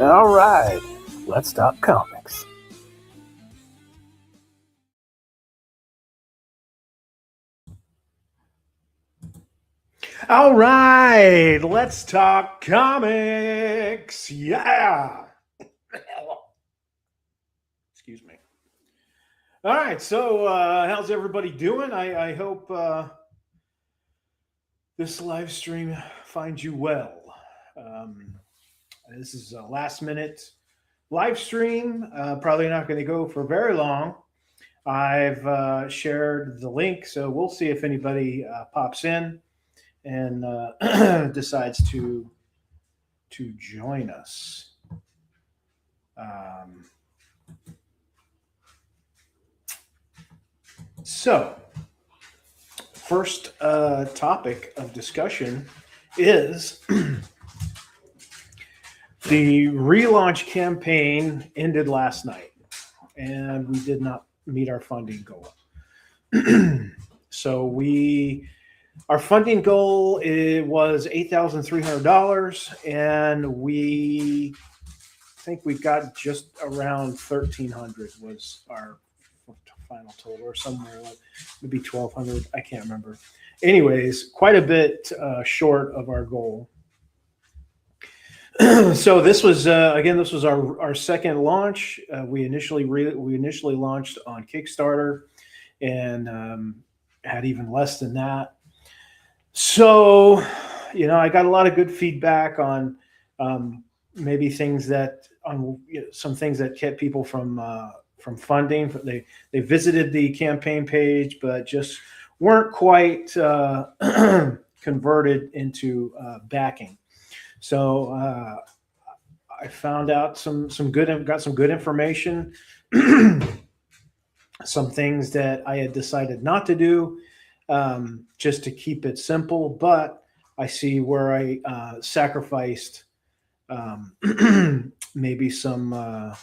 All right, let's talk comics. All right, let's talk comics. Yeah. Excuse me. All right, so how's everybody doing? I hope this live stream finds you well. This is a last minute live stream. Probably not going to go for very long. I've shared the link, so we'll see if anybody pops in and decides to join us. So, first topic of discussion is the relaunch campaign ended last night, and we did not meet our funding goal. So our funding goal was $8,300, and we think we got just around $1,300 was our final total, or somewhere like maybe $1,200. I can't remember. Anyways, quite a bit short of our goal. So this was this was our second launch. We initially launched on Kickstarter, and had even less than that. So, I got a lot of good feedback on maybe things that some things that kept people from funding. They visited the campaign page, but just weren't quite converted into backing. So I found out got some good information, some things that I had decided not to do, just to keep it simple. But I see where I sacrificed maybe some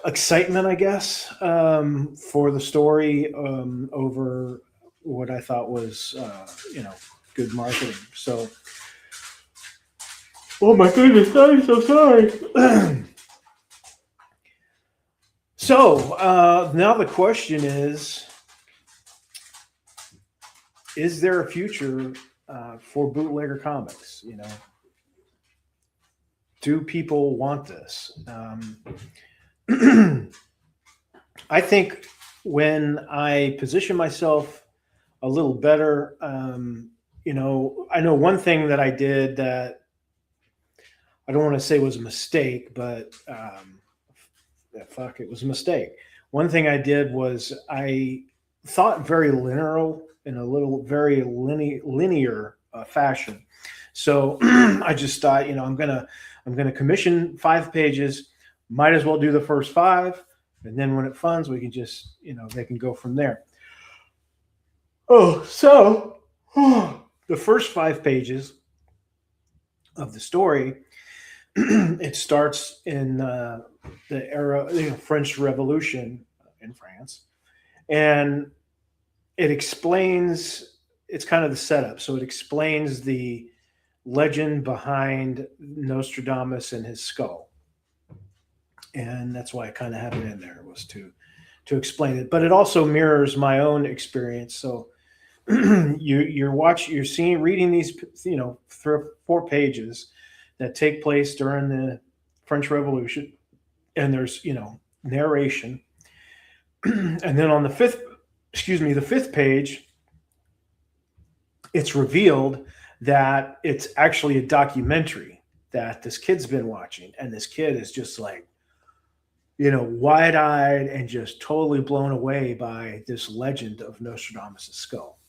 excitement, I guess, for the story over what I thought was, good marketing. So, oh my goodness, I'm so sorry. So now the question is there a future for Bootlegger Comics? Do people want this? I think when I position myself a little better, I know one thing that I did that I don't want to say was a mistake, but it was a mistake. One thing I did was I thought very linear in a very linear fashion. So I just thought, I'm gonna commission 5 pages. Might as well do the first 5, and then when it funds, we can just, they can go from there. So the first 5 pages of the story, it starts in the era, French Revolution in France, and it explains. It's kind of the setup, so it explains the legend behind Nostradamus and his skull, and that's why I kind of have it in there, was to explain it. But it also mirrors my own experience. So you're reading these 3 or 4 pages that take place during the French Revolution, and there's narration, and then on the excuse me, the fifth page, it's revealed that it's actually a documentary that this kid's been watching, and this kid is just like, wide-eyed and just totally blown away by this legend of Nostradamus' skull.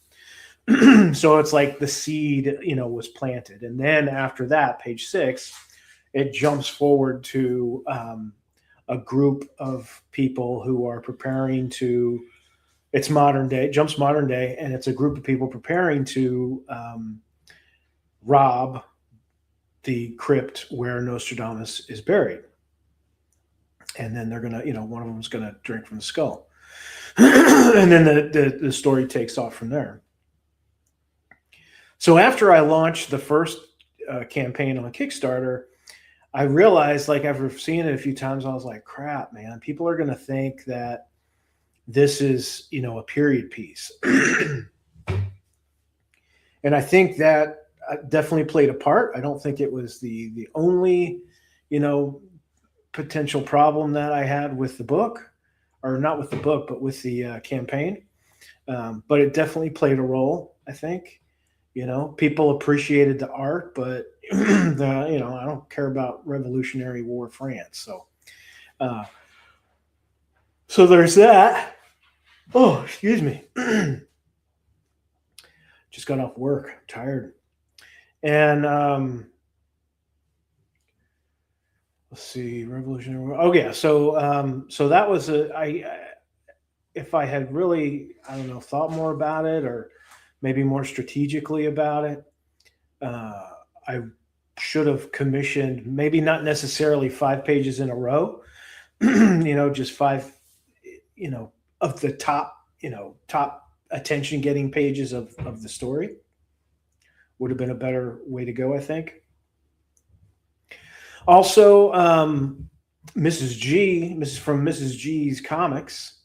So it's like the seed, was planted. And then after that, page 6, it jumps forward to a group of people who are preparing to, it's modern day, jumps modern day, and it's a group of people preparing to rob the crypt where Nostradamus is buried. And then they're going to, one of them's going to drink from the skull. And then the story takes off from there. So after I launched the first campaign on Kickstarter, I realized, like, after seeing it a few times, I was like, crap, man, people are going to think that this is, a period piece. And I think that definitely played a part. I don't think it was the only, potential problem that I had with the book, or not with the book, but with the campaign. But it definitely played a role, I think. People appreciated the art, but I don't care about Revolutionary War France. So there's that. Oh, excuse me. Just got off work. I'm tired. And let's see, Revolutionary War. Oh yeah. So that was if I had really, I don't know, thought more about it, or maybe more strategically about it, I should have commissioned, maybe not necessarily 5 pages in a row, just 5, of the top attention getting pages of the story. Would have been a better way to go, I think. Also, Mrs. G's Comics,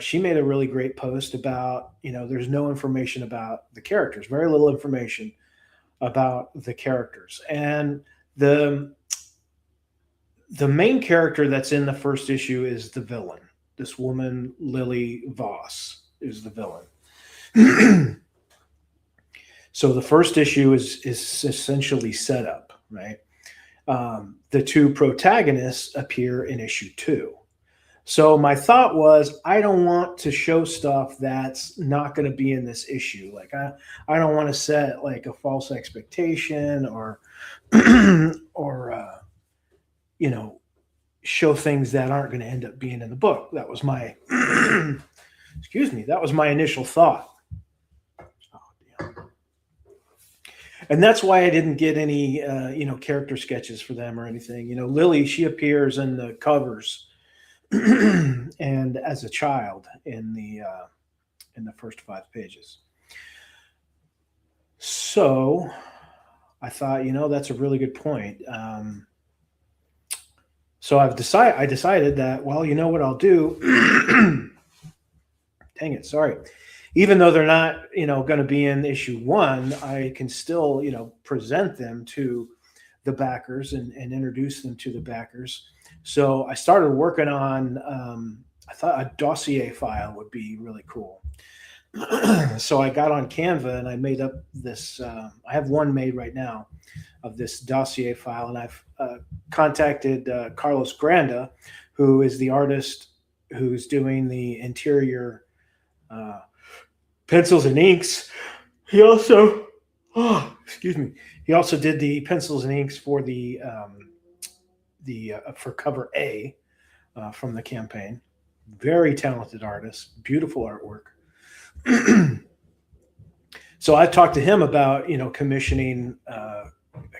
she made a really great post about, there's no information about the characters, very little information about the characters. And the main character that's in the first issue is the villain. This woman, Lily Voss, is the villain. So the first issue is essentially set up, right? The 2 protagonists appear in issue 2. So my thought was, I don't want to show stuff that's not going to be in this issue. Like I don't want to set like a false expectation, or show things that aren't going to end up being in the book. That was my excuse me. That was my initial thought. Oh, damn. And that's why I didn't get any character sketches for them or anything. Lily, she appears in the covers and as a child in the first 5 pages. So I thought, that's a really good point. So I decided that, well, you know what I'll do? Dang it, sorry. Even though they're not, going to be in issue 1, I can still, present them to the backers and introduce them to the backers. So I started working on, I thought a dossier file would be really cool. So I got on Canva and I made up this, I have one made right now of this dossier file. And I've contacted Carlos Granda, who is the artist who's doing the interior pencils and inks. He also, he also did the pencils and inks for the for cover A from the campaign. Very talented artist, beautiful artwork. So I talked to him about, commissioning a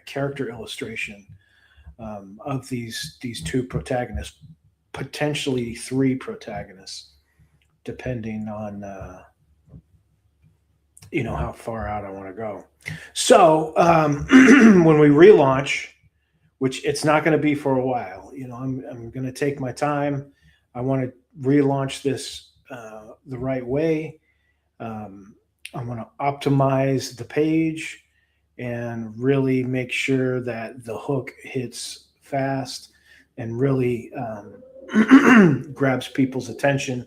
character illustration of these 2 protagonists, potentially 3 protagonists, depending on how far out I want to go. So when we relaunch, which it's not going to be for a while, I'm going to take my time. I want to relaunch this the right way. I want to optimize the page and really make sure that the hook hits fast and really grabs people's attention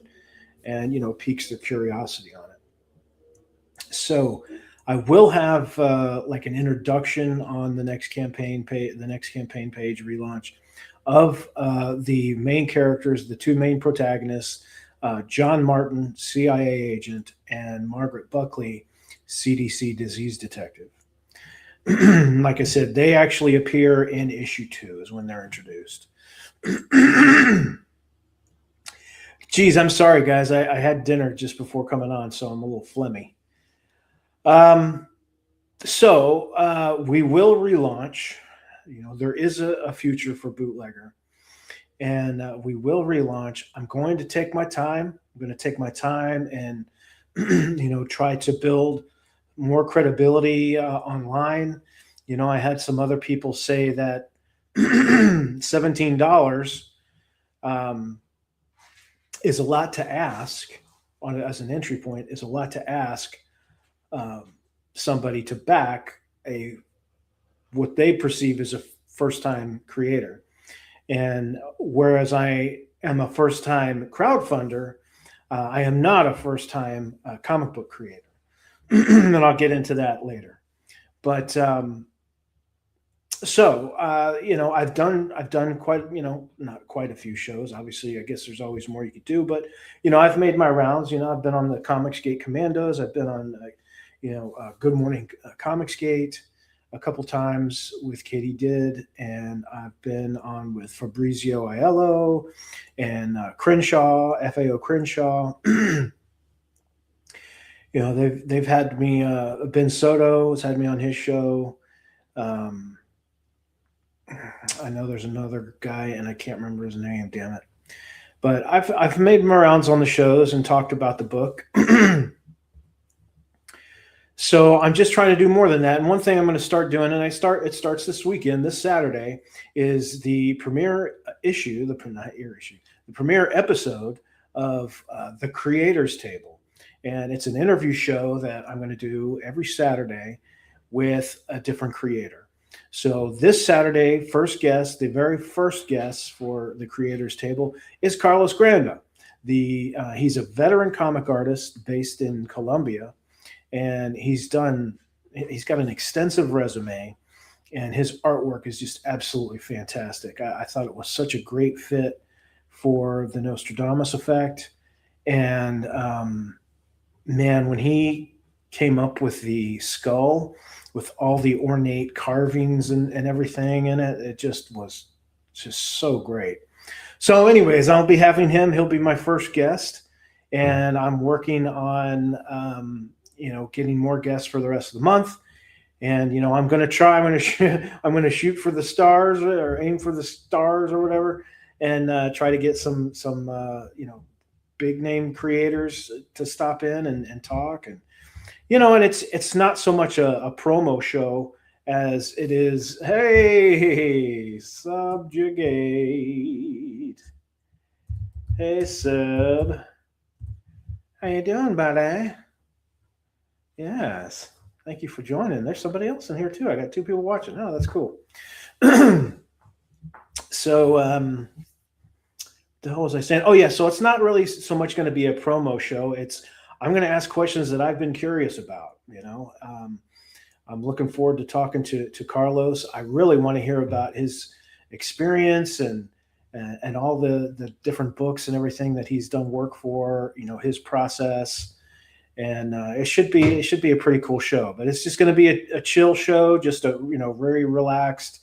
and piques their curiosity on it. So I will have like an introduction on the next campaign page, relaunch of the main characters, the two main protagonists, John Martin, CIA agent, and Margaret Buckley, CDC disease detective. Like I said, they actually appear in issue 2 is when they're introduced. Geez, I'm sorry, guys. I had dinner just before coming on, so I'm a little phlegmy. So we will relaunch. There is a future for Bootlegger, and we will relaunch. I'm going to take my time. I'm going to take my time and try to build more credibility online. I had some other people say that $17 is a lot to ask as an entry point. Is a lot to ask somebody to back what they perceive as a first-time creator. And whereas I am a first-time crowdfunder, I am not a first-time comic book creator. And I'll get into that later. But I've done quite, not quite a few shows. Obviously, I guess there's always more you could do. But I've made my rounds. I've been on the Comicsgate Commandos. I've been on Good Morning Comicsgate a couple times with Katie Did, and I've been on with Fabrizio Aiello and Crenshaw, FAO Crenshaw. They've had me. Ben Soto has had me on his show. I know there's another guy, and I can't remember his name. Damn it! But I've made my rounds on the shows and talked about the book. So I'm just trying to do more than that. And one thing I'm going to start doing, and it starts this weekend, this Saturday, is the premiere issue, the premiere episode of the Creators Table. And it's an interview show that I'm going to do every Saturday with a different creator. So this Saturday, the very first guest for the Creators Table is Carlos Granda. He's a veteran comic artist based in Colombia. And he's got an extensive resume, and his artwork is just absolutely fantastic. I thought it was such a great fit for the Nostradamus effect. And man, when he came up with the skull with all the ornate carvings and everything in it, it just was just so great. So anyways, I'll be having him. He'll be my first guest, and I'm working on getting more guests for the rest of the month. And, I'm going to shoot for the stars, or aim for the stars or whatever, and try to get some big name creators to stop in and talk. And, and it's not so much a promo show as it is, hey, subjugate. Hey, Sub. How you doing, buddy? Yes. Thank you for joining. There's somebody else in here too. I got 2 people watching. Oh, that's cool. So, the hell was I saying? Oh, yeah. So it's not really so much going to be a promo show. I'm going to ask questions that I've been curious about. I'm looking forward to talking to Carlos. I really want to hear about his experience and all the different books and everything that he's done work for. His process. And it should be a pretty cool show, but it's just going to be a chill show, just a very relaxed.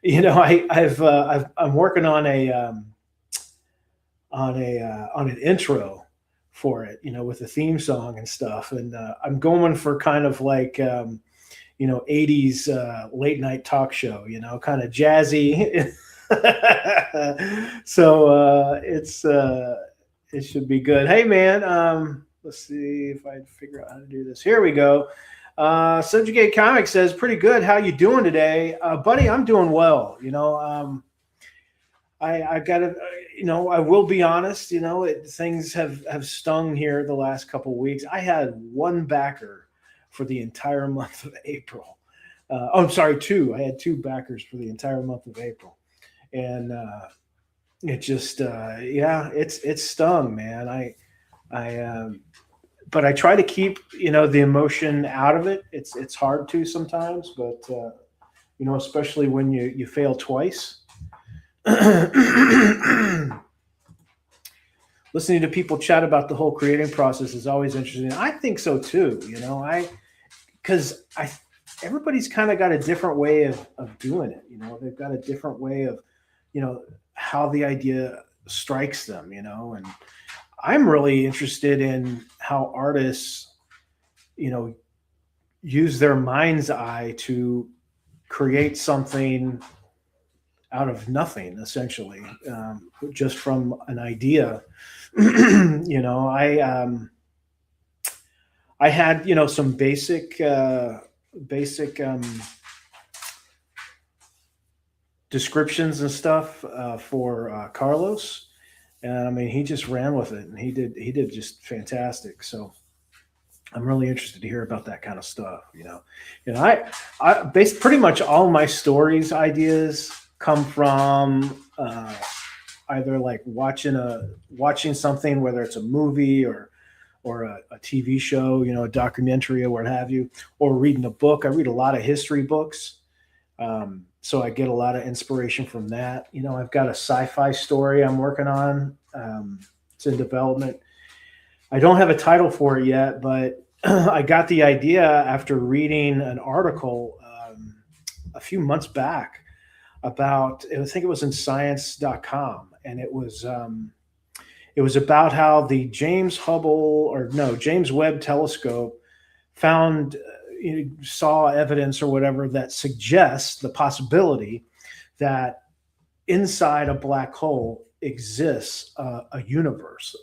I'm working on an intro for it, with a theme song and stuff, and I'm going for kind of like 80s late night talk show, kind of jazzy. So it should be good. Hey man. Let's see if I figure out how to do this. Here we go. Subjugate Comics says, pretty good. How you doing today? Buddy, I'm doing well. I got to, I will be honest, things have stung here the last couple of weeks. I had one backer for the entire month of April. I'm sorry, 2. I had 2 backers for the entire month of April. And it just, it's stung, man. I but I try to keep the emotion out of it. It's hard to sometimes, but especially when you fail twice. Listening to people chat about the whole creating process is always interesting. I think so too. Because I everybody's kind of got a different way of doing it. They've got a different way of how the idea strikes them. And I'm really interested in how artists use their mind's eye to create something out of nothing, essentially, just from an idea. I had some basic descriptions and stuff for Carlos, and I mean he just ran with it, and he did just fantastic. So I'm really interested to hear about that kind of stuff. I base pretty much all my stories ideas come from either like watching something, whether it's a movie or a TV show, a documentary or what have you, or reading a book. I read a lot of history books, so I get a lot of inspiration from that. I've got a sci-fi story I'm working on. It's in development. I don't have a title for it yet, but I got the idea after reading an article a few months back about, I think it was in science.com, and it was about how the James Webb telescope saw evidence or whatever that suggests the possibility that inside a black hole exists a universe,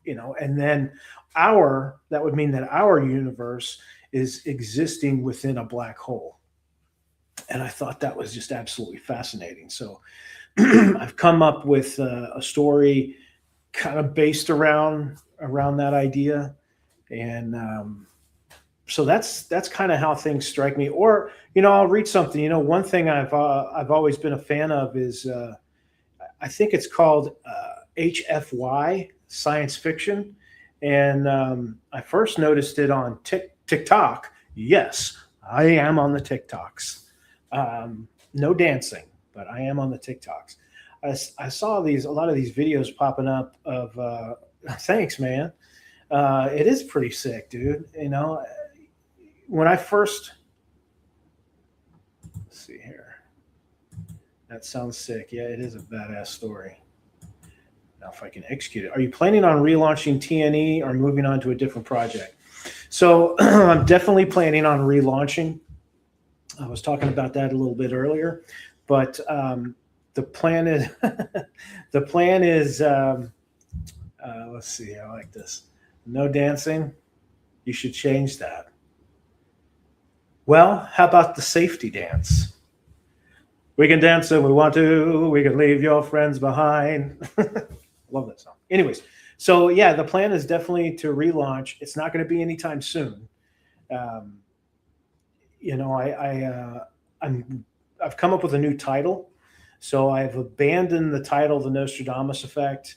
and then that would mean that our universe is existing within a black hole. And I thought that was just absolutely fascinating. So I've come up with a story kind of based around that idea, and so that's kind of how things strike me. Or I'll read something. One thing I've always been a fan of is I think it's called HFY, science fiction, and I first noticed it on TikTok. Yes, I am on the TikToks. No dancing, but I am on the TikToks. I saw a lot of these videos popping up of thanks, man. It is pretty sick, dude. When I first, let's see here, that sounds sick. Yeah, it is a badass story. Now, if I can execute it, are you planning on relaunching TNE or moving on to a different project? So I'm definitely planning on relaunching. I was talking about that a little bit earlier, but the plan is let's see. I like this. No dancing. You should change that. Well, how about the safety dance? We can dance if we want to. We can leave your friends behind. Love that song. Anyways, so yeah, the plan is definitely to relaunch. It's not going to be anytime soon. I've come up with a new title, so I've abandoned the title, The Nostradamus Effect.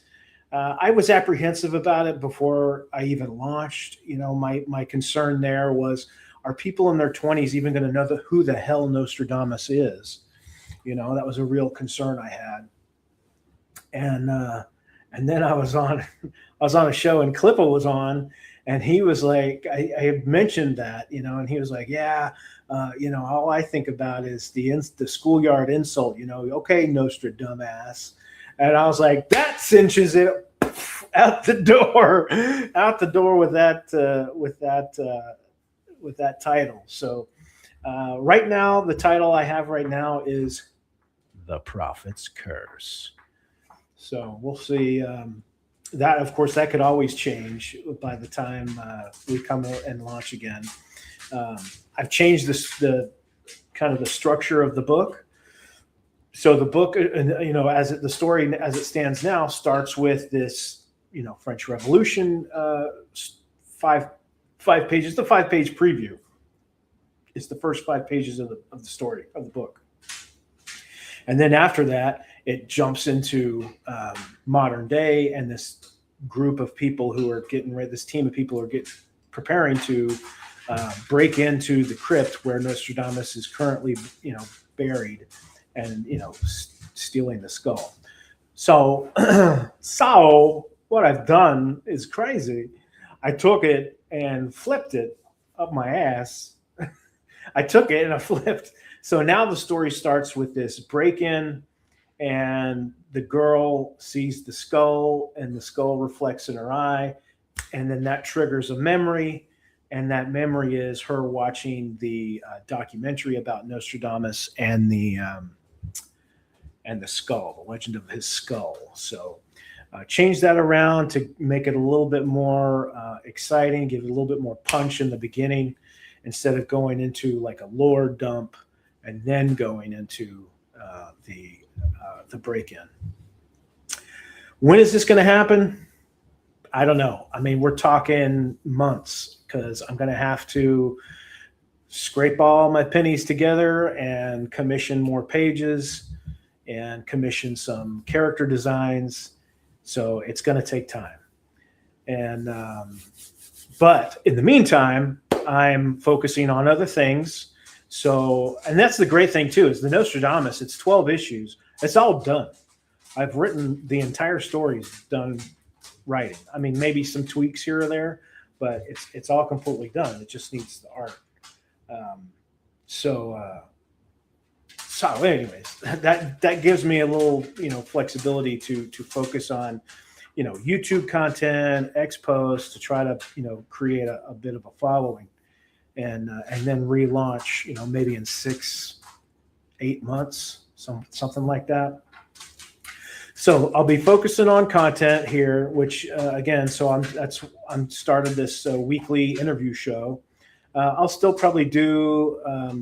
I was apprehensive about it before I even launched. My concern there was, are people in their 20s even going to know who the hell Nostradamus is? That was a real concern I had. And then I was on a show, and Clippa was on, and he was like, I had mentioned that, and he was like, yeah, all I think about is the schoolyard insult, okay, Nostradamus. And I was like, that cinches it out the door with that title. So right now, the title I have right now is The Prophet's Curse. So we'll see. That, of course, that could always change by the time we come and launch again. I've changed the kind of the structure of the book. So the book, the story as it stands now, starts with this, French Revolution, 5 pages. The 5-page preview. It's the first 5 pages of the story of the book, and then after that, it jumps into modern day and this group of people who are getting ready. This team of people are preparing to break into the crypt where Nostradamus is currently, buried, and stealing the skull. So, so what I've done is crazy. I took it and flipped it up my ass. I took it and I flipped. So now the story starts with this break in, and the girl sees the skull, and the skull reflects in her eye. And then that triggers a memory. And that memory is her watching the documentary about Nostradamus and the skull, the legend of his skull. So change that around to make it a little bit more exciting, give it a little bit more punch in the beginning, instead of going into like a lore dump and then going into the break-in. When is this going to happen? I don't know. I mean, we're talking months, because I'm going to have to scrape all my pennies together and commission more pages and commission some character designs. So it's going to take time. And but in the meantime, I'm focusing on other things. So, and that's the great thing too, is the Nostradamus, it's 12 issues. It's all done. I've written the entire stories done writing. I mean, maybe some tweaks here or there, but it's all completely done. It just needs the art. So anyways, that gives me a little, flexibility to focus on, YouTube content, X posts, to try to, create a bit of a following, and then relaunch, maybe in 6-8 months, something like that. So I'll be focusing on content here, which again, so I'm started this weekly interview show. I'll still probably do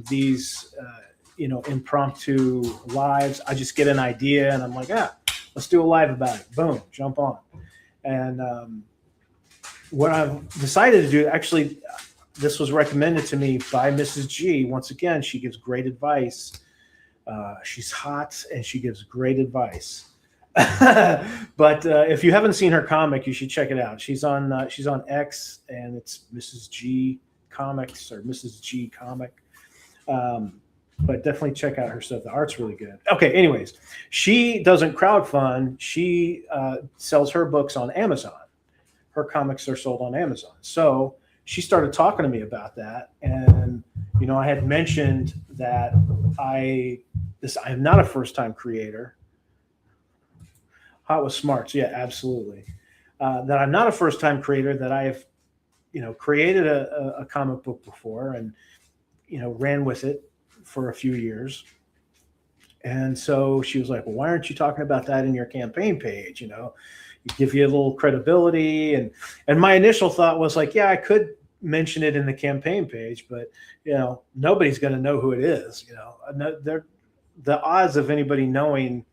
these, impromptu lives. I just get an idea and I'm like, let's do a live about it. Boom, jump on. And what I've decided to do, actually, this was recommended to me by Mrs. G. Once again, she gives great advice. She's hot and she gives great advice. But if you haven't seen her comic, you should check it out. She's on X, and it's Mrs. G Comics or Mrs. G Comic. But definitely check out her stuff. The art's really good. Okay, anyways, she doesn't crowdfund. She sells her books on Amazon. Her comics are sold on Amazon. So she started talking to me about that, and I had mentioned that I am not a first-time creator. Hot with smarts, yeah, absolutely. That I'm not a first-time creator. That I've, created a comic book before, and ran with it for a few years. And so she was like, "Well, why aren't you talking about that in your campaign page? It give you a little credibility." And my initial thought was like, yeah, I could mention it in the campaign page, but nobody's going to know who it is. The odds of anybody knowing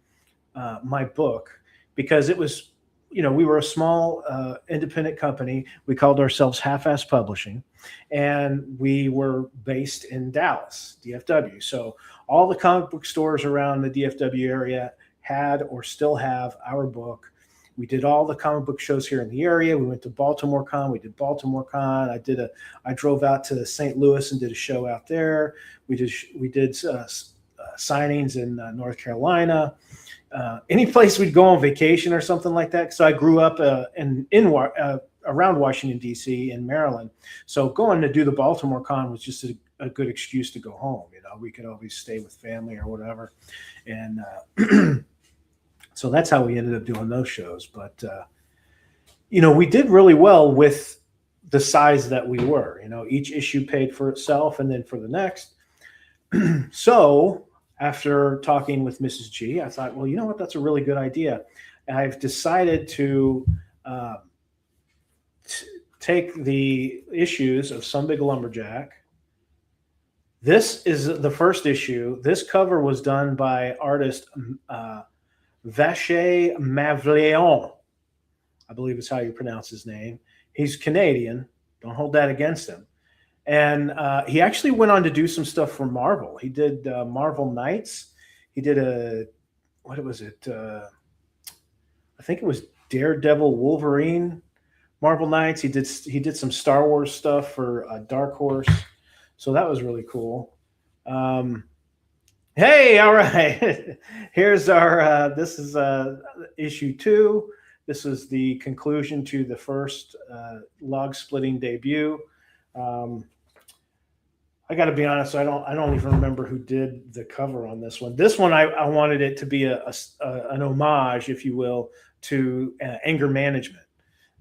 my book, because it was, we were a small independent company. We called ourselves Half-Ass Publishing, and we were based in Dallas, DFW. So all the comic book stores around the DFW area had or still have our book. We did all the comic book shows here in the area. We went to Baltimore Con. We did Baltimore Con. I drove out to St. Louis and did a show out there. We did signings in North Carolina. Any place we'd go on vacation or something like that. So I grew up around Washington, D.C. in Maryland. So going to do the Baltimore Con was just a good excuse to go home. We could always stay with family or whatever. And so that's how we ended up doing those shows. But, we did really well with the size that we were. Each issue paid for itself and then for the next. So after talking with Mrs. G, I thought, well, you know what? That's a really good idea. And I've decided to take the issues of Some Big Lumberjack. This is the first issue. This cover was done by artist Vache Mavleon. I believe is how you pronounce his name. He's Canadian. Don't hold that against him. And he actually went on to do some stuff for Marvel. He did Marvel Knights. He did what was it? I think it was Daredevil, Wolverine, Marvel Knights. He did some Star Wars stuff for Dark Horse, so that was really cool. Um, hey, all right. Here's our. This is issue 2. This is the conclusion to the first log splitting debut. Um, I got to be honest. I don't even remember who did the cover on this one. This one, I wanted it to be an homage, if you will, to anger management.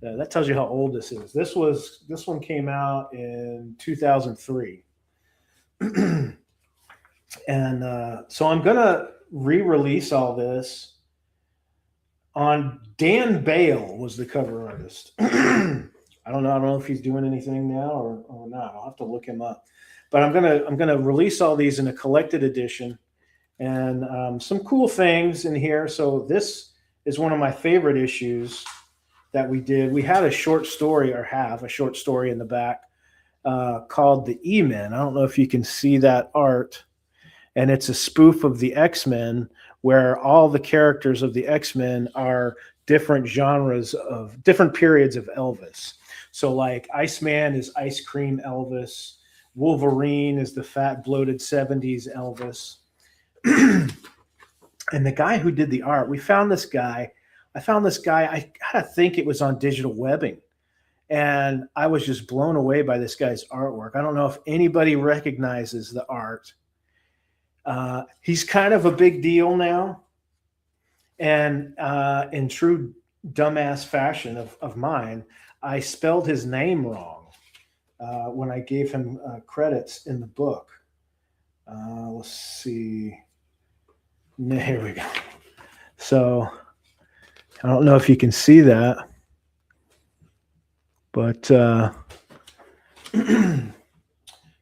That tells you how old this is. This one came out in 2003, and so I'm gonna re-release all this on. Dan Bale was the cover artist. I don't know if he's doing anything now or not. I'll have to look him up. But I'm gonna release all these in a collected edition, and some cool things in here. So this is one of my favorite issues that we did. We had a short story, or have a short story in the back called The E-Men. I don't know if you can see that art, and it's a spoof of the X-Men, where all the characters of the X-Men are different genres of different periods of Elvis. So like Iceman is Ice Cream Elvis. Wolverine is the fat, bloated 70s Elvis. And the guy who did the art, I found this guy, I gotta think it was on digital webbing. And I was just blown away by this guy's artwork. I don't know if anybody recognizes the art. He's kind of a big deal now. And in true dumbass fashion of mine, I spelled his name wrong when I gave him credits in the book. Let's see. Here we go. So I don't know if you can see that, but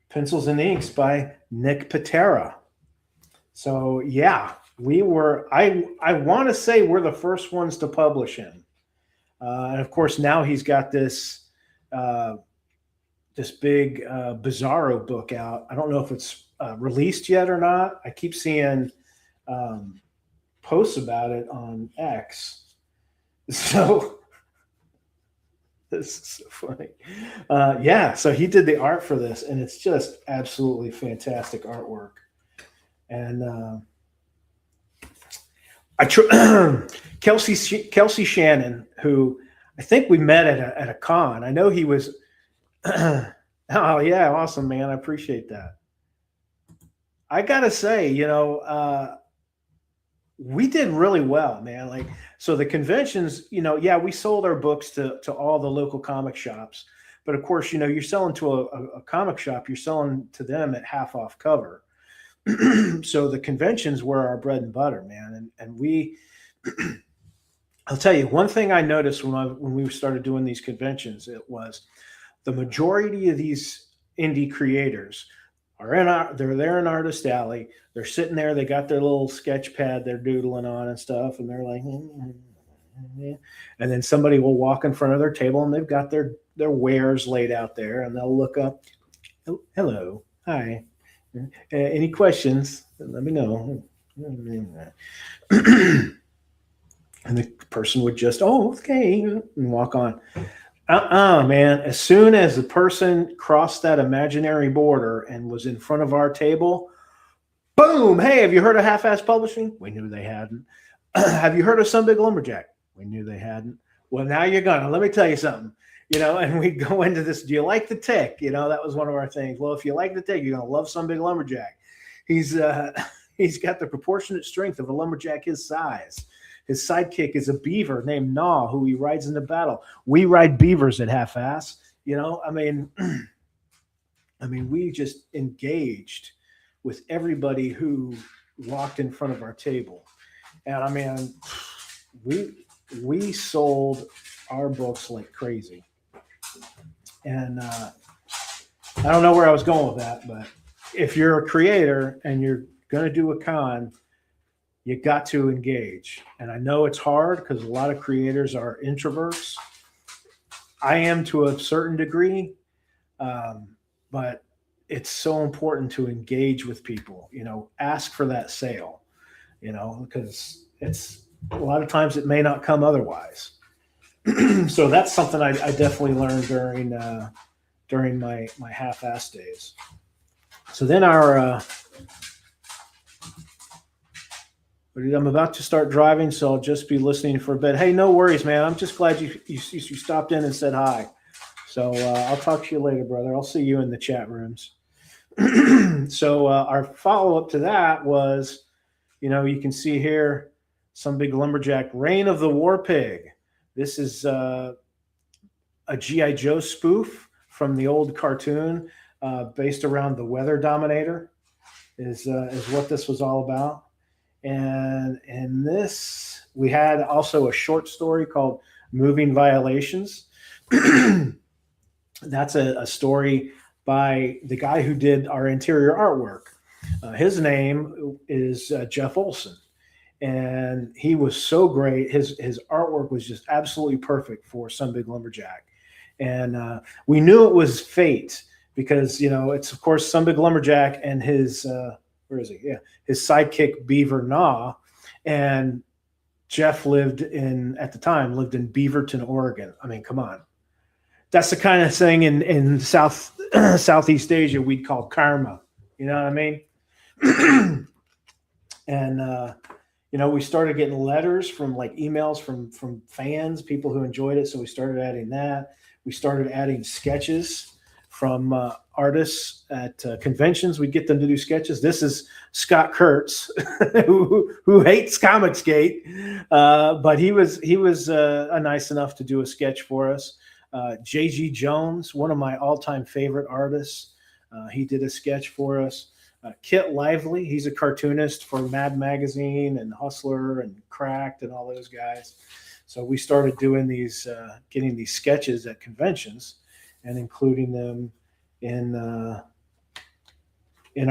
Pencils and Inks by Nick Patera. So yeah, we were, I want to say we're the first ones to publish him. And of course now he's got this big Bizarro book out. I don't know if it's released yet or not. I keep seeing posts about it on X. So this is so funny. Yeah, so he did the art for this, and it's just absolutely fantastic artwork. And Kelsey Shannon, who I think we met at a con. I know he was. Oh yeah, awesome, man. I appreciate that. I gotta say, we did really well, man. Like, so the conventions, yeah, we sold our books to all the local comic shops, but of course, you're selling to a comic shop, you're selling to them at half off cover. So the conventions were our bread and butter, man. And we, I'll tell you one thing I noticed when we started doing these conventions, it was the majority of these indie creators they're there in Artist Alley. They're sitting there. They got their little sketch pad they're doodling on and stuff. And they're like, and then somebody will walk in front of their table and they've got their wares laid out there, and they'll look up. Hello. Hi. Any questions? Let me know. And the person would just, okay, and walk on. Man. As soon as the person crossed that imaginary border and was in front of our table, boom, hey, have you heard of Half-Ass Publishing? We knew they hadn't. Have you heard of Some Big Lumberjack? We knew they hadn't. Well, now you're gonna. Let me tell you something. And we go into this. Do you like the Tick? That was one of our things. Well, if you like the Tick, you're gonna love Some Big Lumberjack. He's got the proportionate strength of a lumberjack his size. His sidekick is a beaver named Gnaw, who he rides into battle. We ride beavers at Half-Ass. I mean, we just engaged with everybody who walked in front of our table. And I mean, we sold our books like crazy. And I don't know where I was going with that, but if you're a creator and you're going to do a con, you got to engage. And I know it's hard because a lot of creators are introverts. I am to a certain degree, but it's so important to engage with people, ask for that sale, because it's a lot of times it may not come otherwise. So that's something I definitely learned during my half-ass days. So then I'm about to start driving, so I'll just be listening for a bit. Hey, no worries, man. I'm just glad you stopped in and said hi. So I'll talk to you later, brother. I'll see you in the chat rooms. So our follow-up to that was, you can see here, Some Big Lumberjack, Reign of the War Pig. This is a G.I. Joe spoof from the old cartoon, based around the Weather Dominator, is what this was all about. And in this, we had also a short story called Moving Violations. That's a story by the guy who did our interior artwork. His name is Jeff Olson. And he was so great. His artwork was just absolutely perfect for Some Big Lumberjack. And we knew it was fate because, it's, of course, Some Big Lumberjack and his where is he? Yeah, his sidekick Beaver Gnaw, and Jeff lived in Beaverton, Oregon. I mean, come on, that's the kind of thing in Southeast Asia we'd call karma. You know what I mean? And we started getting letters from emails from fans, people who enjoyed it. So we started adding that. We started adding sketches from artists at conventions. We'd get them to do sketches. This is Scott Kurtz, who hates Comicsgate, but he was nice enough to do a sketch for us. J.G. Jones, one of my all-time favorite artists, he did a sketch for us. Kit Lively, he's a cartoonist for Mad Magazine and Hustler and Cracked and all those guys. So we started doing these, getting these sketches at conventions and including them in our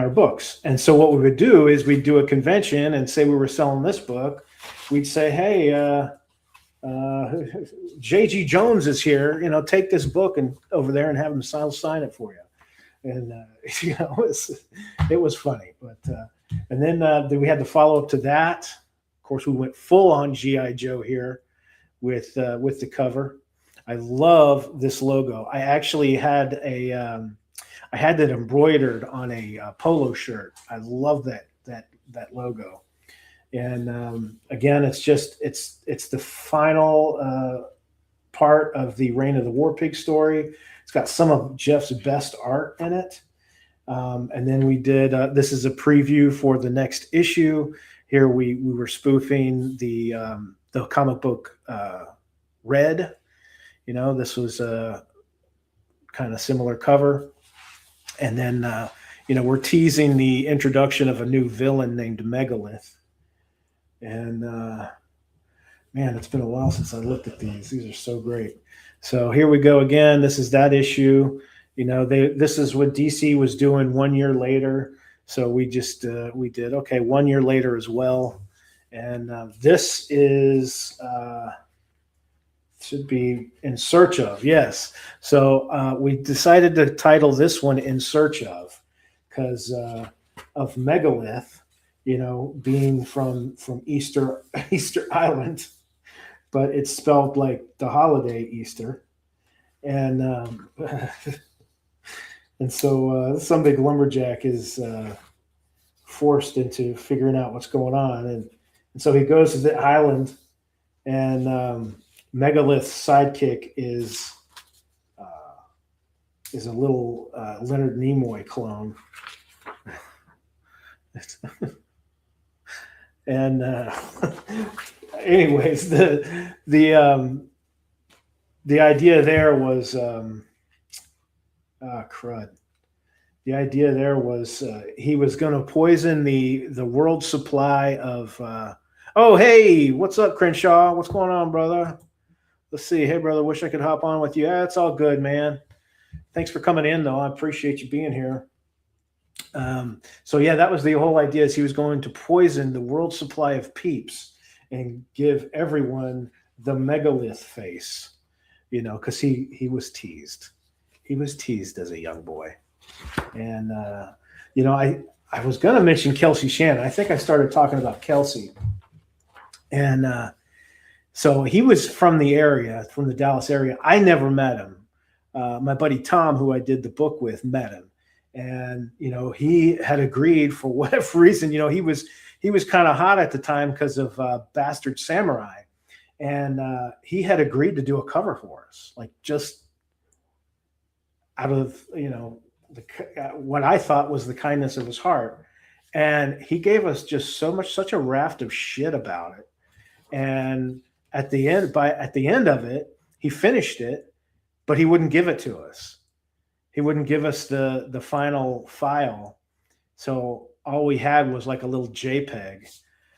books. And so what we would do is we'd do a convention and say we were selling this book. We'd say, hey, J.G. Jones is here. Take this book and over there and have him sign it for you. And it was funny. But and then we had the follow up to that. Of course, we went full on G.I. Joe here with the cover. I love this logo. I actually had I had that embroidered on a polo shirt. I love that logo. And again, it's the final part of the Reign of the War Pig story. It's got some of Jeff's best art in it. And then we did, this is a preview for the next issue. Here we were spoofing the comic book Red. This was a kind of similar cover. And then, we're teasing the introduction of a new villain named Megalith. And, man, it's been a while since I looked at these. These are so great. So here we go again. This is that issue. This is what DC was doing 1 year later. So we just, we did, okay, 1 year later as well. And this is, should be In Search Of, yes. So we decided to title this one In Search Of because of Megalith, being from Easter Island, but it's spelled like the holiday Easter. And and so Some Big Lumberjack is forced into figuring out what's going on. And so he goes to the island, and Megalith's sidekick is a little Leonard Nimoy clone. And anyways, the idea there was crud. The idea there was he was going to poison the world supply of. Oh, hey, what's up, Crenshaw? What's going on, brother? Let's see. Hey, brother, wish I could hop on with you. Yeah, it's all good, man. Thanks for coming in, though. I appreciate you being here. So yeah, that was the whole idea, is he was going to poison the world supply of Peeps and give everyone the Megalith face, because he was teased. He was teased as a young boy. And, I was going to mention Kelsey Shannon. I think I started talking about Kelsey. And So he was from the area, from the Dallas area. I never met him. My buddy Tom, who I did the book with, met him, and he had agreed for whatever reason. He was kind of hot at the time because of Bastard Samurai, and he had agreed to do a cover for us, like just out of what I thought was the kindness of his heart. And he gave us just such a raft of shit about it. And at the end of it, he finished it, but he wouldn't give it to us. He wouldn't give us the final file. So all we had was like a little JPEG.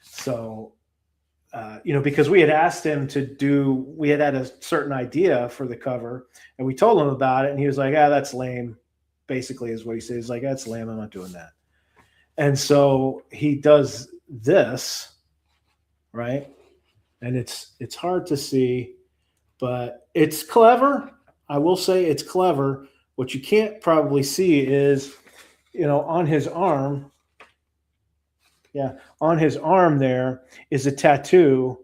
So because we had asked him we had a certain idea for the cover, and we told him about it, and he was like, that's lame, basically is what he said. He's like, that's lame, I'm not doing that. And so he does this, right? And it's hard to see, but it's clever. I will say it's clever. What you can't probably see is, on his arm, on his arm there is a tattoo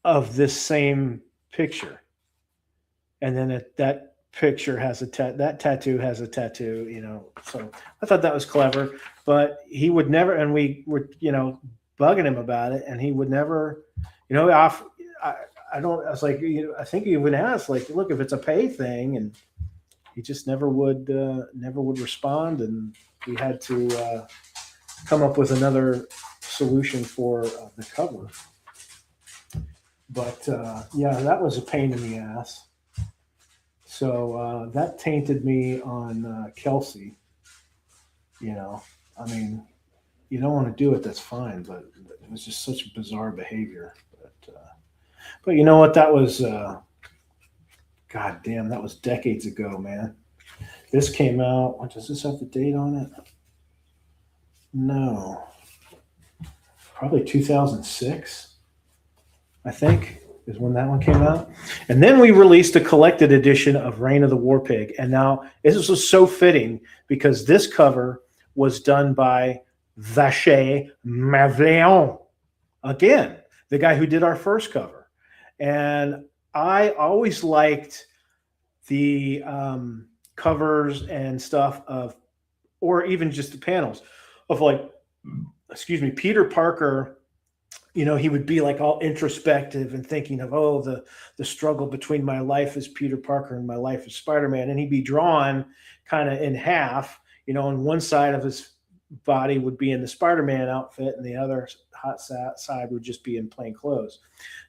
of this same picture. And then that picture has that tattoo has a tattoo, so I thought that was clever, but he would never, and we were, bugging him about it, and he would never, I was like, I think he would ask, like, look, if it's a pay thing, and he just never would respond, and we had to come up with another solution for the cover. But that was a pain in the ass. So that tainted me on Kelsey. I mean, you don't want to do it, that's fine, but it was just such bizarre behavior. But you know what? That was, God damn, that was decades ago, man. This came out, what, does this have the date on it? No. Probably 2006, I think, is when that one came out. And then we released a collected edition of Reign of the War Pig. And now this was so fitting because this cover was done by Vacher Mavleon. Again, the guy who did our first cover. And I always liked the covers and stuff or even just the panels of, like, Peter Parker. He would be like all introspective and thinking of, the struggle between my life as Peter Parker and my life as Spider-Man. And he'd be drawn kind of in half, on one side of his body would be in the Spider-Man outfit, and the other hot side would just be in plain clothes.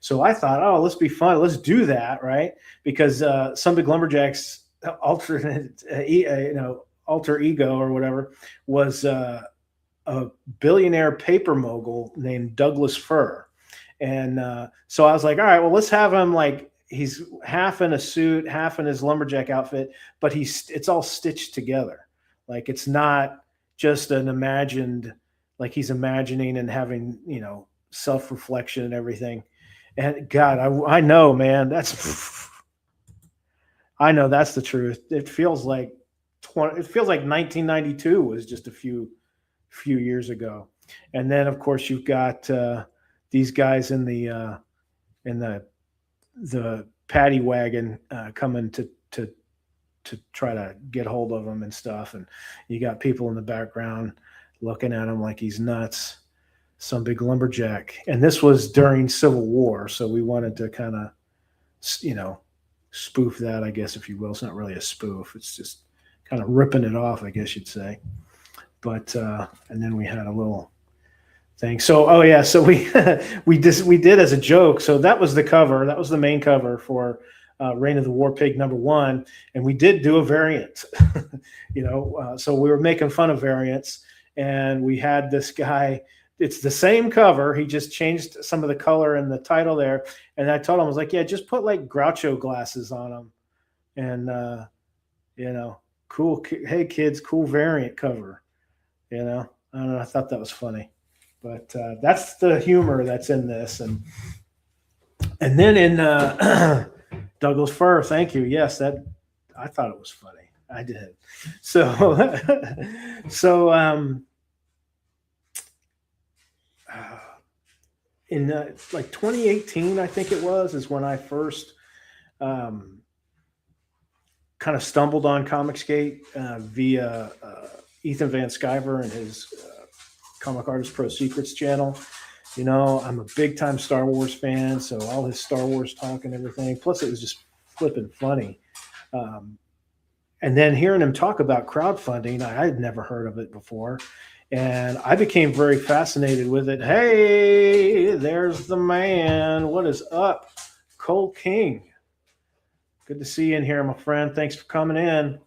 So I thought, let's be fun. Let's do that, right? Because Some Big Lumberjack's alternate, alter ego or whatever was a billionaire paper mogul named Douglas Fir. And so I was like, all right, well, let's have him, like, he's half in a suit, half in his lumberjack outfit, but it's all stitched together. Like, it's not just an imagined, like he's imagining and having, self-reflection and everything. And God, I know, man, I know that's the truth. It feels like 1992 was just a few years ago. And then, of course, you've got these guys in the paddy wagon coming to try to get hold of him and stuff. And you got people in the background looking at him like he's nuts. Some big lumberjack. And this was during Civil War, so we wanted to kind of, spoof that, I guess, if you will. It's not really a spoof. It's just kind of ripping it off, I guess you'd say. But and then we had a little thing. So so we we did as a joke. So that was the cover. That was the main cover for Reign of the War Pig #1, and we did do a variant. So we were making fun of variants, and we had this guy. It's the same cover. He just changed some of the color in the title there. And I told him, I was like, yeah, just put like Groucho glasses on him, and cool. Hey kids, cool variant cover. I don't know. I thought that was funny, but that's the humor that's in this. And then in Douglas Fir, thank you. Yes, that I thought it was funny. I did. in like 2018, I think it was, is when I first um, kind of stumbled on Comicsgate via Ethan Van Sciver and his Comic Artist Pro Secrets channel. You know, I'm a big time Star Wars fan, so all his Star Wars talk and everything. Plus, it was just flipping funny. Um, and then hearing him talk about crowdfunding, I had never heard of it before. And I became very fascinated with it. Hey, there's the man. What is up? Cole King. Good to see you in here, my friend. Thanks for coming in.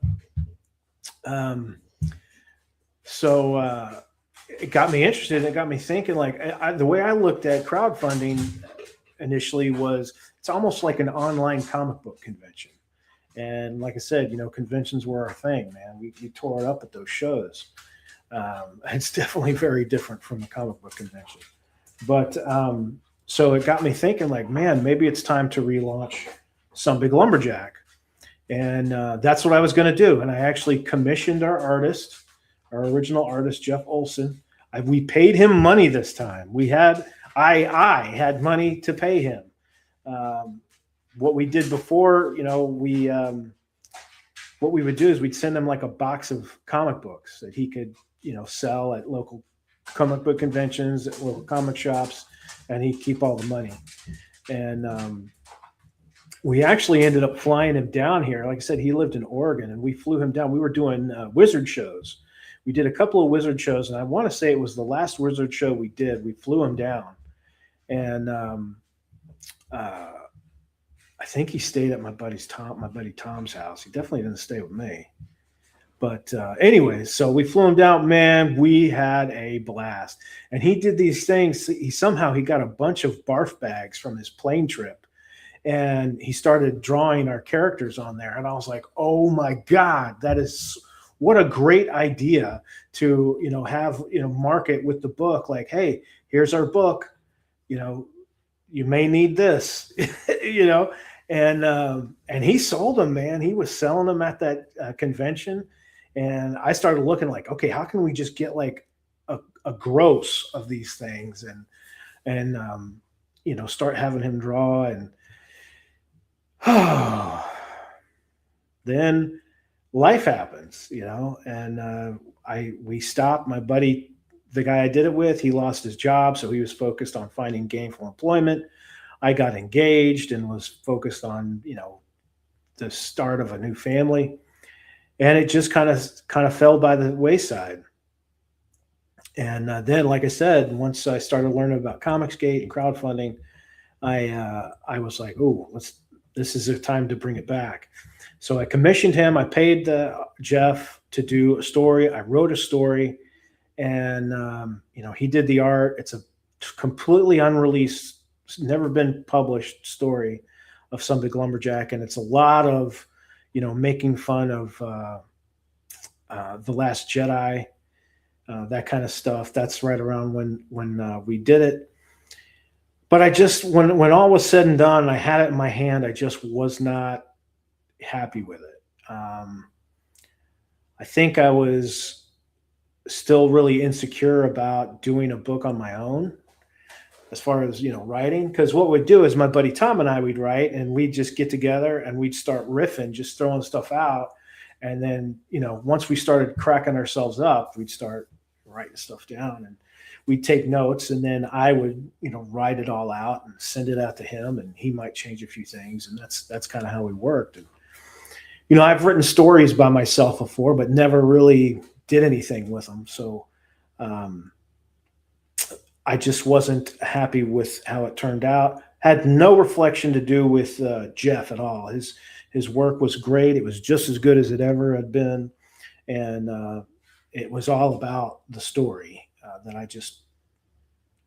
Um, so it got me interested. It got me thinking, like, the way I looked at crowdfunding initially was it's almost like an online comic book convention. And like I said, you know, conventions were our thing, man. We tore it up at those shows. It's definitely very different from a comic book convention. But so it got me thinking, like, man, maybe it's time to relaunch Some Big Lumberjack. And that's what I was going to do. And I actually commissioned our artist, our original artist, Jeff Olson. We paid him money this time. I had money to pay him. What we did before, you know, what we would do is we'd send him like a box of comic books that he could, you know, sell at local comic book conventions, at local comic shops, and he'd keep all the money. And we actually ended up flying him down here. Like I said, he lived in Oregon, and we flew him down. We were doing wizard shows. We did a couple of wizard shows, and I want to say it was the last wizard show we did. We flew him down, and I think he stayed at my buddy Tom's house. He definitely didn't stay with me. But anyways, so we flew him down. Man, we had a blast. And he did these things. He got a bunch of barf bags from his plane trip, and he started drawing our characters on there. And I was like, oh my God, what a great idea to, you know, have, you know, market with the book. Like, hey, here's our book. You know, you may need this, you know. And he sold them, man. He was selling them at that convention. And I started looking like, okay, how can we just get like a gross of these things and you know, start having him draw. And then life happens, you know, and we stopped. My buddy, the guy I did it with, he lost his job, so he was focused on finding gainful employment. I got engaged and was focused on, you know, the start of a new family, and it just kind of fell by the wayside. And then, like I said, once I started learning about Comicsgate and crowdfunding, I was like, oh, this is a time to bring it back. So I commissioned him. I paid Jeff to do a story. I wrote a story, and you know, he did the art. It's a completely unreleased, never been published story of Some Big Lumberjack, and it's a lot of, you know, making fun of The Last Jedi, that kind of stuff. That's right around when we did it. But I just, when all was said and done, I had it in my hand, I just was not happy with it. I think I was still really insecure about doing a book on my own, as far as, you know, writing. Because what we'd do is my buddy Tom and I, we'd write, and we'd just get together and we'd start riffing, just throwing stuff out. And then, you know, once we started cracking ourselves up, we'd start writing stuff down, and we'd take notes, and then I would, you know, write it all out and send it out to him, and he might change a few things. And that's kind of how we worked. And, you know, I've written stories by myself before, but never really did anything with them. So I just wasn't happy with how it turned out. Had no reflection to do with Jeff at all. His work was great. It was just as good as it ever had been. And it was all about the story that I just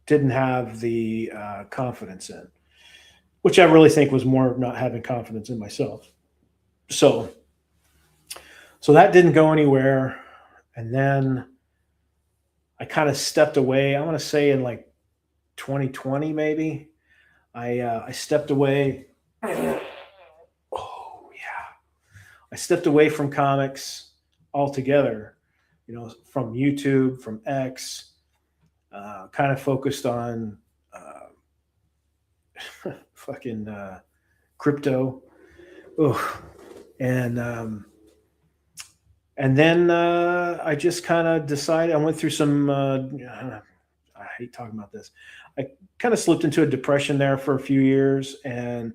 didn't have the confidence in, which I really think was more not having confidence in myself. So that didn't go anywhere. And then I kind of stepped away. I want to say in like 2020, maybe. I stepped away. Oh yeah, I stepped away from comics altogether. You know, from YouTube, from X. Kind of focused on fucking crypto. Ugh. And then I just kind of decided. I went through some. I hate talking about this. I kind of slipped into a depression there for a few years, and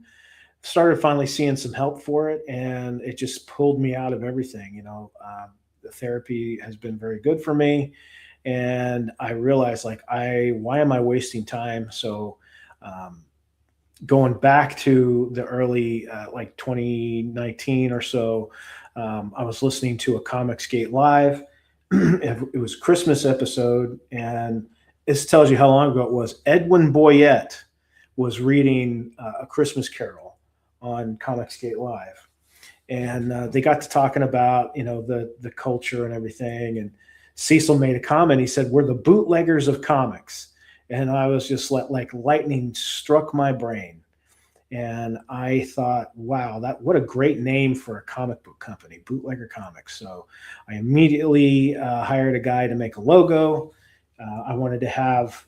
started finally seeing some help for it, and it just pulled me out of everything. The therapy has been very good for me, and I realized, like, why am I wasting time? So going back to the early like 2019 or so, I was listening to a Comicsgate Live. It was a Christmas episode, and this tells you how long ago it was. Edwin Boyette was reading A Christmas Carol on Comicsgate Live, and they got to talking about the culture and everything. And Cecil made a comment. He said, "We're the bootleggers of comics," and I was just like lightning struck my brain. And I thought, wow, what a great name for a comic book company, Bootlegger Comics. So I immediately hired a guy to make a logo. I wanted to have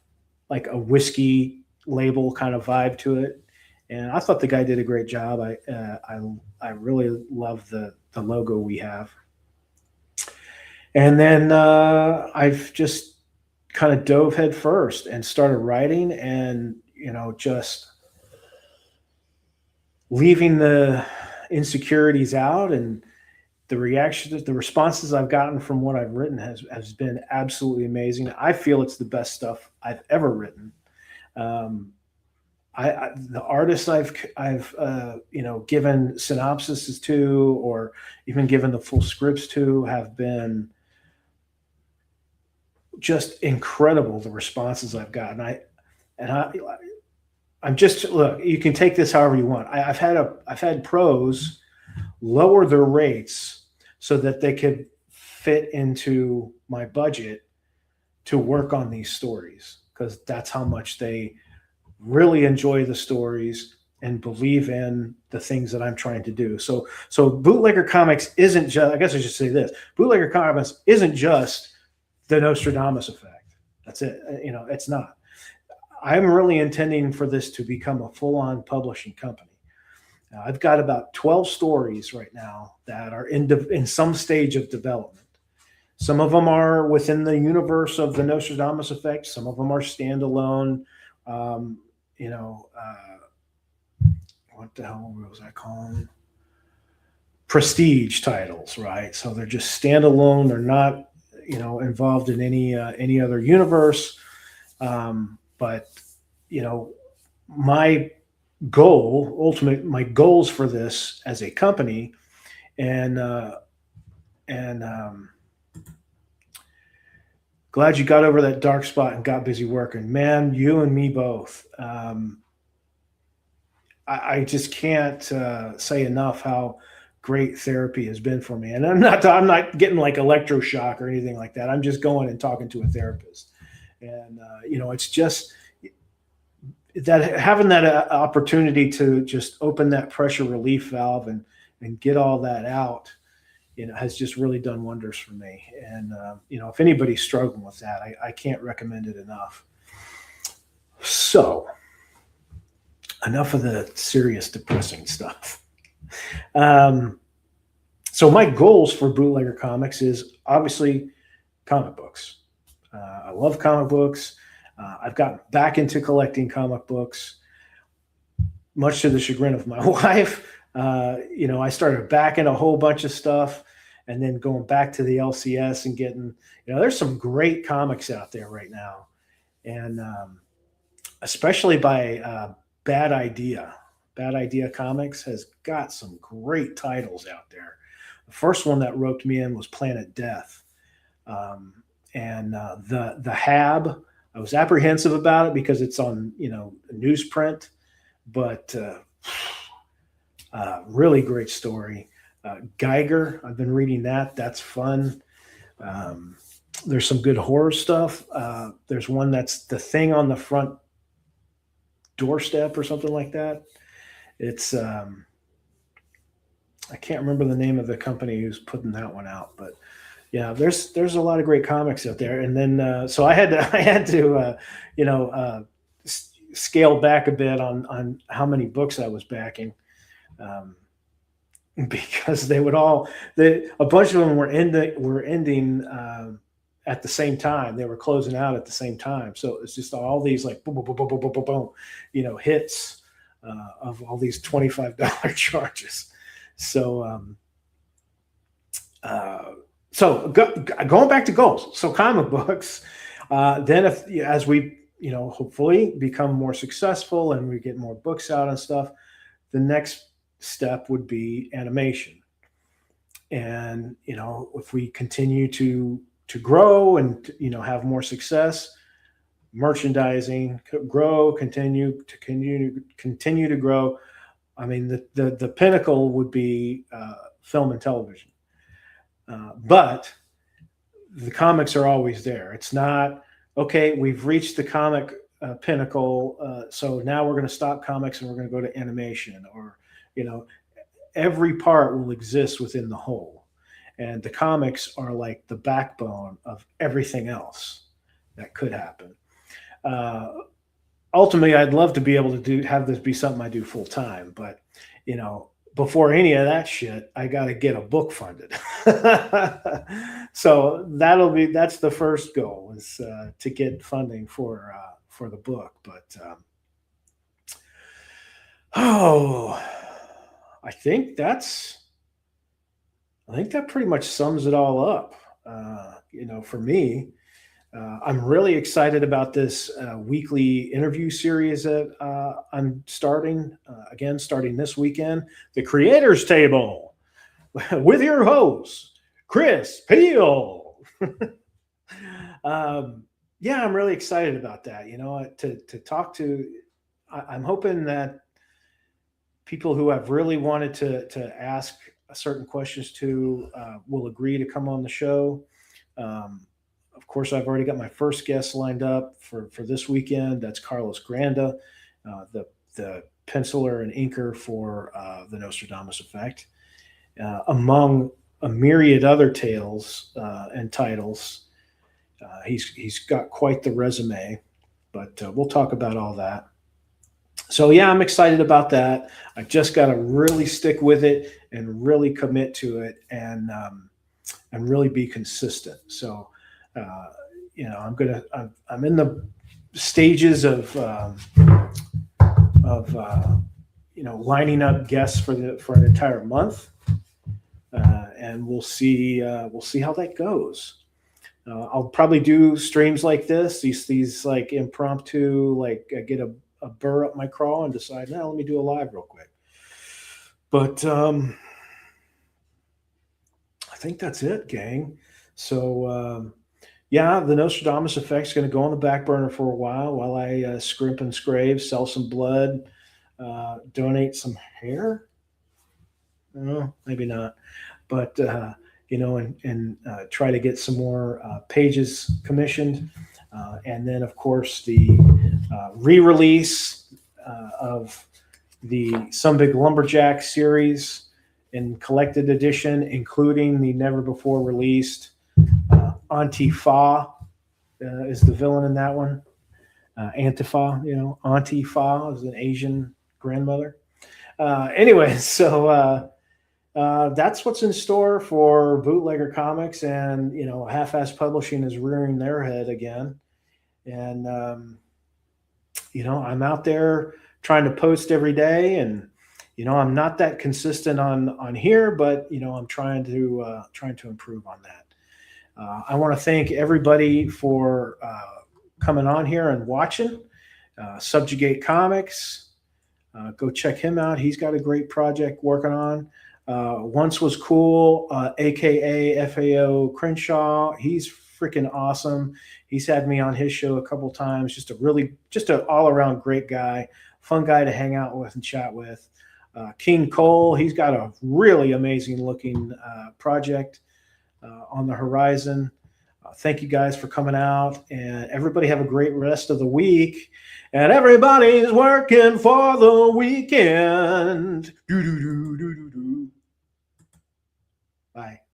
like a whiskey label kind of vibe to it, and I thought the guy did a great job. I really love the logo we have. And then I've just kind of dove head first and started writing, and just leaving the insecurities out. And the reactions, the responses I've gotten from what I've written has been absolutely amazing. I feel it's the best stuff I've ever written. The artists I've given synopsises to, or even given the full scripts to, have been just incredible. The responses I've gotten, I'm just, look. You can take this however you want. I've had pros lower their rates so that they could fit into my budget to work on these stories, because that's how much they really enjoy the stories and believe in the things that I'm trying to do. So Bootlegger Comics isn't just, I guess I should say this, Bootlegger Comics isn't just the Nostradamus effect. That's it. It's not. I'm really intending for this to become a full-on publishing company. I've got about 12 stories right now that are in some stage of development. Some of them are within the universe of the Nostradamus effect. Some of them are standalone. What the hell was I calling? Prestige titles, right? So they're just standalone. They're not, involved in any other universe. But my my goals for this as a company, and glad you got over that dark spot and got busy working, man. You and me both. I just can't say enough how great therapy has been for me. And I'm not getting like electroshock or anything like that. I'm just going and talking to a therapist. And it's just that having that opportunity to just open that pressure relief valve and get all that out, has just really done wonders for me. And if anybody's struggling with that, I can't recommend it enough. So enough of the serious, depressing stuff. So my goals for Bootlegger Comics is obviously comic books. I love comic books. I've gotten back into collecting comic books, much to the chagrin of my wife. I started backing a whole bunch of stuff, and then going back to the LCS and getting, there's some great comics out there right now. And especially by Bad Idea. Bad Idea Comics has got some great titles out there. The first one that roped me in was Planet Death. And the Hab, I was apprehensive about it because it's on, newsprint, but really great story. Geiger, I've been reading that. That's fun. There's some good horror stuff. There's one that's The Thing on the Front Doorstep or something like that. It's I can't remember the name of the company who's putting that one out, but yeah, there's a lot of great comics out there. And then so I had to scaled back a bit on how many books I was backing, um, because they would all a bunch of them were ending at the same time. They were closing out at the same time, so it's just all these like boom, boom, boom, boom, boom, boom, boom, boom, hits of all these $25 charges. So uh, going back to goals, so comic books. Then if as we hopefully become more successful and we get more books out and stuff, the next step would be animation. And if we continue to grow and have more success, merchandising grow, continue to grow. I mean, the pinnacle would be film and television. But the comics are always there. It's not okay. We've reached the comic pinnacle, so now we're going to stop comics and we're going to go to animation, or every part will exist within the whole, and the comics are like the backbone of everything else that could happen. Uh, Ultimately, I'd love to be able to have this be something I do full time, but before any of that shit, I got to get a book funded. So that's the first goal, is to get funding for the book. But oh, I think that pretty much sums it all up. For me, I'm really excited about this weekly interview series that I'm starting this weekend, the Creators Table, with your host, Chris Peel. Yeah, I'm really excited about that. To talk to, I'm hoping that people who have really wanted to ask certain questions to will agree to come on the show. Of course, I've already got my first guest lined up for this weekend. That's Carlos Granda, the penciler and inker for the Nostradamus Effect, among a myriad other tales and titles. He's got quite the resume, but we'll talk about all that. So yeah, I'm excited about that. I just got to really stick with it and really commit to it, and really be consistent. So I'm in the stages of lining up guests for an entire month, and we'll see how that goes. I'll probably do streams like this, these like impromptu, like I get a burr up my craw and decide, now let me do a live real quick. But I think that's it, gang. So yeah, the Nostradamus Effect is going to go on the back burner for a while I scrimp and scrape, sell some blood, donate some hair. No, maybe not, but and try to get some more pages commissioned, and then of course the re-release of the Some Big Lumberjack series in collected edition, including the never before released Antifa is the villain in that one. Antifa, Antifa is an Asian grandmother. Anyway, so that's what's in store for Bootlegger Comics, and Half-Ass Publishing is rearing their head again, and I'm out there trying to post every day, and I'm not that consistent on here, but I'm trying to improve on that. I want to thank everybody for coming on here and watching. Subjugate Comics, go check him out. He's got a great project working on. Once Was Cool, aka FAO Crenshaw. He's freaking awesome. He's had me on his show a couple times. Just an all-around great guy, fun guy to hang out with and chat with. King Cole, he's got a really amazing looking project on the horizon. Thank you guys for coming out, and everybody have a great rest of the week. And everybody's working for the weekend. Bye.